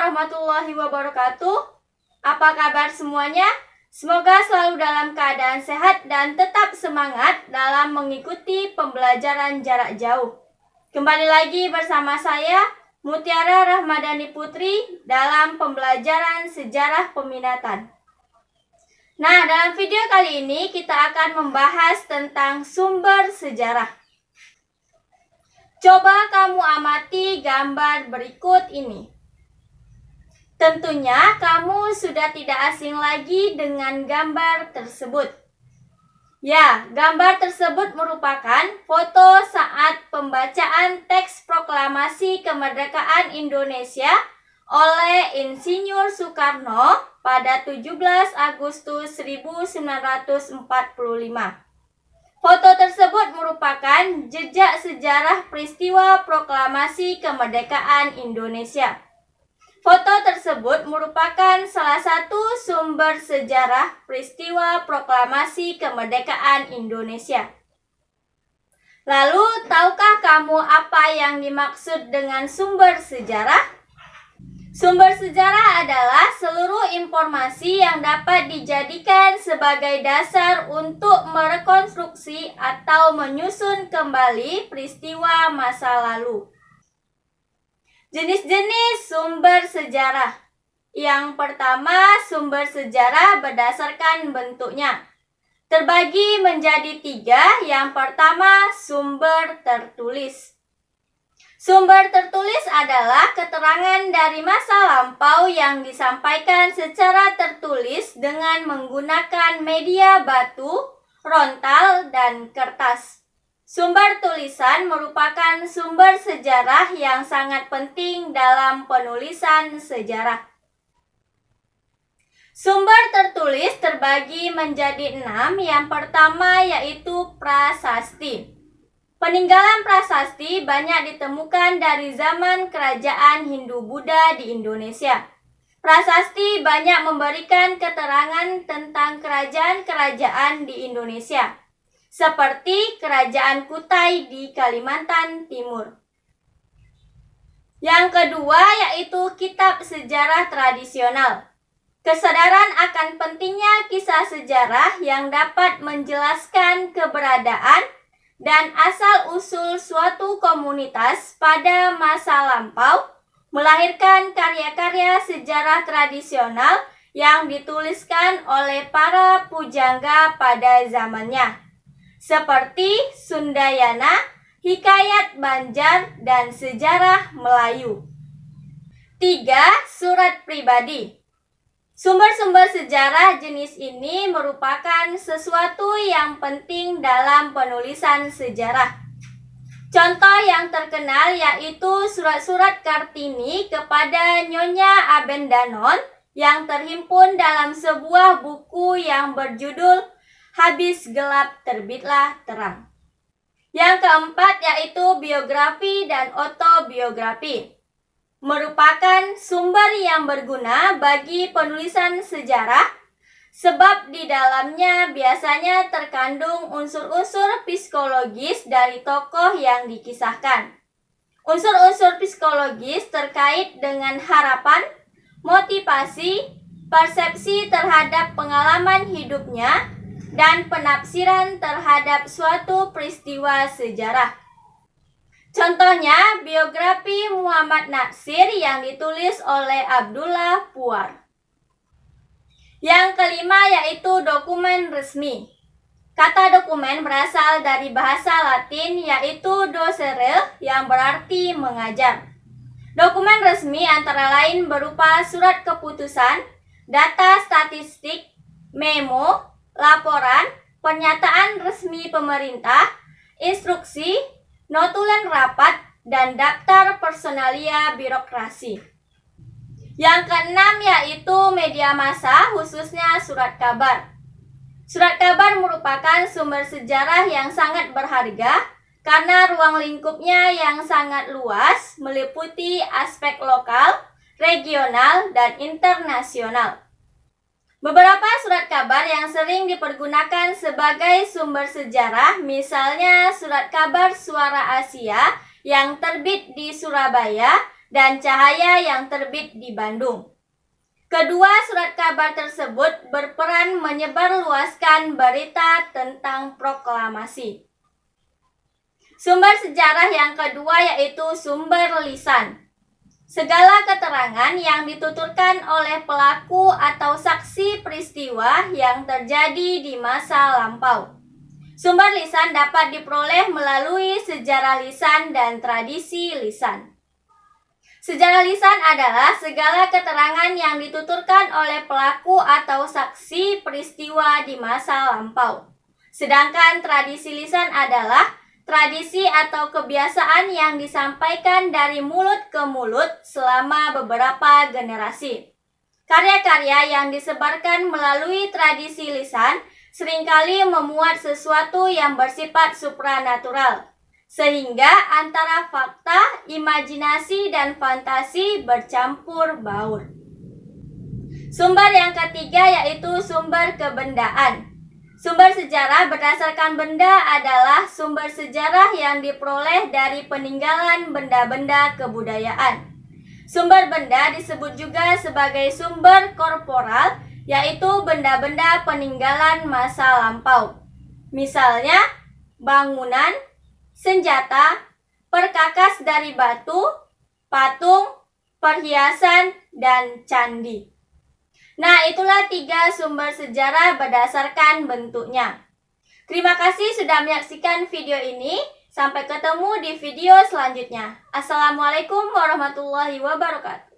warahmatullahi wabarakatuh. Apa kabar semuanya? Semoga selalu dalam keadaan sehat dan tetap semangat dalam mengikuti pembelajaran jarak jauh. Kembali lagi bersama saya, Mutiara Rahmadani Putri, dalam pembelajaran sejarah peminatan. Nah, dalam video kali ini kita akan membahas tentang sumber sejarah. Coba kamu amati gambar berikut ini. Tentunya kamu sudah tidak asing lagi dengan gambar tersebut. Ya, gambar tersebut merupakan foto saat pembacaan teks proklamasi kemerdekaan Indonesia oleh Insinyur Soekarno pada 17 Agustus 1945. Foto tersebut merupakan jejak sejarah peristiwa proklamasi kemerdekaan Indonesia. Foto tersebut merupakan salah satu sumber sejarah peristiwa proklamasi kemerdekaan Indonesia. Lalu, tahukah kamu apa yang dimaksud dengan sumber sejarah? Sumber sejarah adalah seluruh informasi yang dapat dijadikan sebagai dasar untuk merekonstruksi atau menyusun kembali peristiwa masa lalu. Jenis-jenis sumber sejarah. Yang pertama, sumber sejarah berdasarkan bentuknya. Terbagi menjadi 3. Yang pertama, sumber tertulis. Sumber tertulis adalah keterangan dari masa lampau yang disampaikan secara tertulis dengan menggunakan media batu, rontal, dan kertas. Sumber tulisan merupakan sumber sejarah yang sangat penting dalam penulisan sejarah. Sumber tertulis terbagi menjadi 6. Yang pertama yaitu prasasti. Peninggalan prasasti banyak ditemukan dari zaman kerajaan Hindu-Buddha di Indonesia. Prasasti banyak memberikan keterangan tentang kerajaan-kerajaan di Indonesia, seperti Kerajaan Kutai di Kalimantan Timur. Yang kedua yaitu kitab sejarah tradisional. Kesadaran akan pentingnya kisah sejarah yang dapat menjelaskan keberadaan dan asal-usul suatu komunitas pada masa lampau, melahirkan karya-karya sejarah tradisional yang dituliskan oleh para pujangga pada zamannya, seperti Sundayana, Hikayat Banjar, dan Sejarah Melayu. 3. Surat pribadi. Sumber-sumber sejarah jenis ini merupakan sesuatu yang penting dalam penulisan sejarah. Contoh yang terkenal yaitu surat-surat Kartini kepada Nyonya Abendanon yang terhimpun dalam sebuah buku yang berjudul Habis Gelap Terbitlah Terang. Yang keempat yaitu biografi dan autobiografi. Merupakan sumber yang berguna bagi penulisan sejarah sebab di dalamnya biasanya terkandung unsur-unsur psikologis dari tokoh yang dikisahkan. Unsur-unsur psikologis terkait dengan harapan, motivasi, persepsi terhadap pengalaman hidupnya, dan penafsiran terhadap suatu peristiwa sejarah. Contohnya, biografi Muhammad Natsir yang ditulis oleh Abdullah Puar. Yang kelima yaitu dokumen resmi. Kata dokumen berasal dari bahasa Latin yaitu docere yang berarti mengajar. Dokumen resmi antara lain berupa surat keputusan, data statistik, memo, laporan, pernyataan resmi pemerintah, instruksi, notulen rapat, dan daftar personalia birokrasi. Yang keenam yaitu media massa, khususnya surat kabar. Surat kabar merupakan sumber sejarah yang sangat berharga karena ruang lingkupnya yang sangat luas, meliputi aspek lokal, regional, dan internasional. Beberapa surat kabar yang sering dipergunakan sebagai sumber sejarah, misalnya surat kabar Suara Asia yang terbit di Surabaya dan Cahaya yang terbit di Bandung. Kedua surat kabar tersebut berperan menyebarluaskan berita tentang proklamasi. Sumber sejarah yang kedua yaitu sumber lisan. Segala keterangan yang dituturkan oleh pelaku atau saksi peristiwa yang terjadi di masa lampau. Sumber lisan dapat diperoleh melalui sejarah lisan dan tradisi lisan. Sejarah lisan adalah segala keterangan yang dituturkan oleh pelaku atau saksi peristiwa di masa lampau. Sedangkan tradisi lisan adalah tradisi atau kebiasaan yang disampaikan dari mulut ke mulut selama beberapa generasi. Karya-karya yang disebarkan melalui tradisi lisan seringkali memuat sesuatu yang bersifat supranatural, sehingga antara fakta, imajinasi, dan fantasi bercampur baur. Sumber yang ketiga yaitu sumber kebendaan. Sumber sejarah berdasarkan benda adalah sumber sejarah yang diperoleh dari peninggalan benda-benda kebudayaan. Sumber benda disebut juga sebagai sumber korporal, yaitu benda-benda peninggalan masa lampau. Misalnya, bangunan, senjata, perkakas dari batu, patung, perhiasan, dan candi. Nah, itulah 3 sumber sejarah berdasarkan bentuknya. Terima kasih sudah menyaksikan video ini. Sampai ketemu di video selanjutnya. Assalamualaikum warahmatullahi wabarakatuh.